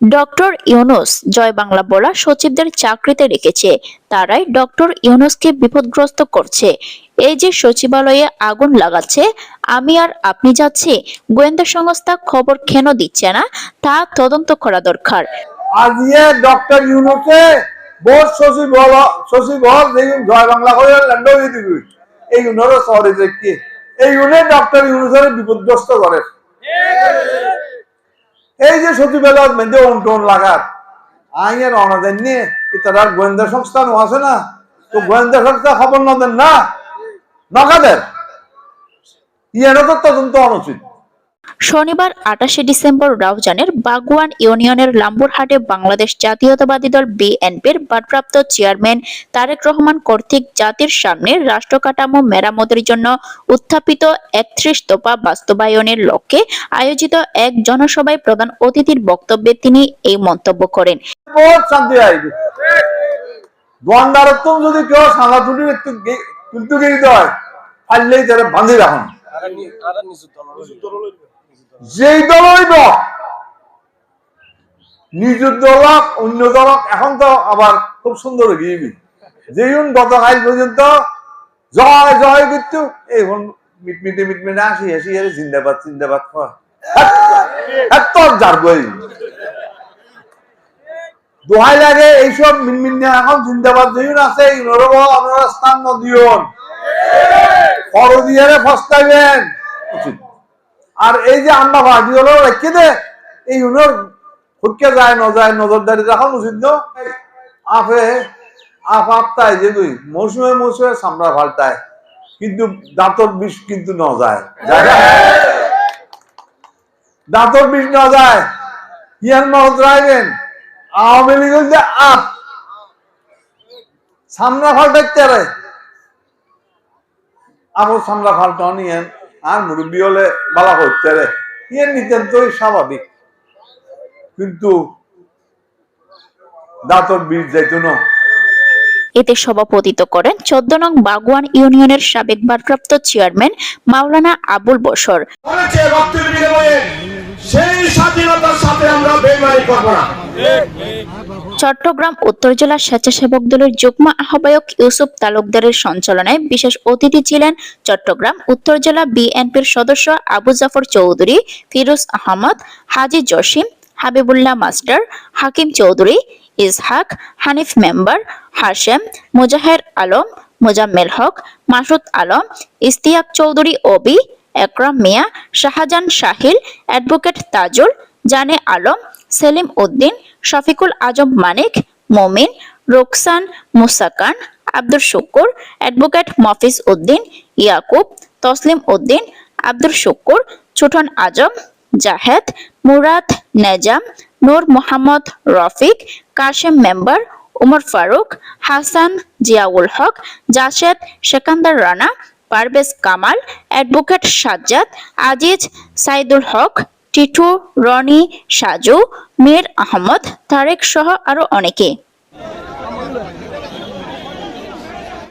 Doctor Yunus জয় বাংলা বলা সচিবদের চাকরিতে রেখেছে, তারাই ডক্টর ইউনূসকে বিপদগ্রস্ত করছে। এই যে সচিবালয়ে আগুন লাগাচ্ছে, আমি আর আপনি যাচ্ছি, গোয়েন্দা সংস্থা খবর কেন দিচ্ছে না তা তদন্ত করা দরকার। আজকে ডক্টর ইউনূসে বোর্ড সচিব হল দেখুন জয় বাংলা হয়ে ল্যান্ডো দিবি এই ইউনোর শহরে দেখি এই ইউনে ডক্টর ইউনূসের বিপদগ্রস্ত করে। এই যে সচিবালয় মেঝে উন্টন লাগার আইনের অনাদেন নিয়ে তারা গোয়েন্দা সংস্থা আছে না, তো গোয়েন্দা সংস্থা খবর না দেন না নকাদের ইয়েরও তো তদন্ত অনুচিত। শনিবার 28 ডিসেম্বর রাউজানের বাগওয়ান ইউনিয়নের লাম্বুরহাটে বাংলাদেশ জাতীয়তাবাদী দল বিএনপির ভারপ্রাপ্ত চেয়ারম্যান তারেক রহমান কর্তৃক জাতির সামনে রাষ্ট্র কাঠামো মেরামতের জন্য উত্থাপিত 31 দফা বাস্তবায়নের লক্ষ্যে আয়োজিত এক জনসভায় প্রধান অতিথির বক্তব্যে তিনি এই মন্তব্য করেন। যদি কেউ সাদা তুলি তুলতে গিয়ে হয় পারলেই তারা বাঁধি রাখুন যেই দল হইব নিজের দলক অন্য দলক এখন তো আবার খুব সুন্দর গিয়েবি যেই গতকাল পর্যন্ত জয় জয় কিন্তু এখন মিটমিটে আসি আসি জিন্দাবাদ জিন্দাবাদ এত যার বই দোহাই লাগে এইসব মিনমিনে এখন জিন্দাবাদ যেই আছে আপনারা স্থান নদিয়ন করদিয়ারে ফস্তাইবেন উচিত। আর এই যে আমরা ভাজি হলো রেখে দে এই উনোর হুটকে যায় ন যায় নজরদারি রাখান উচিত ন আপে আপাপ্তায় যে দুই মৌসুমে মৌসুমে সামরা ফাল্টায় কিন্তু দাঁতর বিষ কিন্তু ন যায় দাঁতর বিষ ন যায় ইয়ার নজর রাখবেন আওয়ামী লীগ যে আপ সামরা ফাল্টাইতে রে আবার সামরা ফাল্টাও নিয়ে আর মুরব্বী হলে বালা হচ্ছে রে ইয়ে নিতেন তো স্বাভাবিক কিন্তু দাঁতর বীজ যাইতো না। এতে সভাপতিত্ব করেন 14 নং বাগওয়ান ইউনিয়নের সাবেক ভারপ্রাপ্ত চেয়ারম্যান মাওলানা আবুল বশর। চট্টগ্রাম উত্তর জেলা স্বেচ্ছাসেবক দলের যুগ্ম আহ্বায়ক ইউসুফ তালুকদারের সঞ্চালনায় বিশেষ অতিথি ছিলেন চট্টগ্রাম উত্তর জেলা বিএনপির সদস্য আবু জাফর চৌধুরী, ফিরোজ আহমদ, হাজী জসিম, হাবিবুল্লাহ মাস্টার, হাকিম চৌধুরী, ইসহাক, হানিফ মেম্বার, হাশেম, মুজাহের আলম, মোজাম্মেল হক, মাসুদ আলম, ইস্তিয়াক চৌধুরী ওবি, একরাম মিয়া, শাহজাহান শাহিল, অ্যাডভোকেট তাজুল, জানে আলম, সেলিম উদ্দিন, শফিকুল আজম মানিক, মমিন, রোকসান মুসাকান, আব্দুর শুকুর, অ্যাডভোকেট মফিজ উদ্দিন, ইয়াকুব, তসলিম উদ্দিন, আব্দুর শুকুর, ছোটন আজম, জাহেদ, মুরাদ, নেজাম, নূর মোহাম্মদ রফিক, কাশেম মেম্বার, উমর ফারুক, হাসান, জিয়াউল হক, জাসেদ, সেকান্দার রানা, পারভেজ কামাল, অ্যাডভোকেট সাজ্জাদ, আজিজ, সাইদুল হক, টিটু, রনি, সাজু, মীর আহমদ, তারেক সহ আরো অনেকে।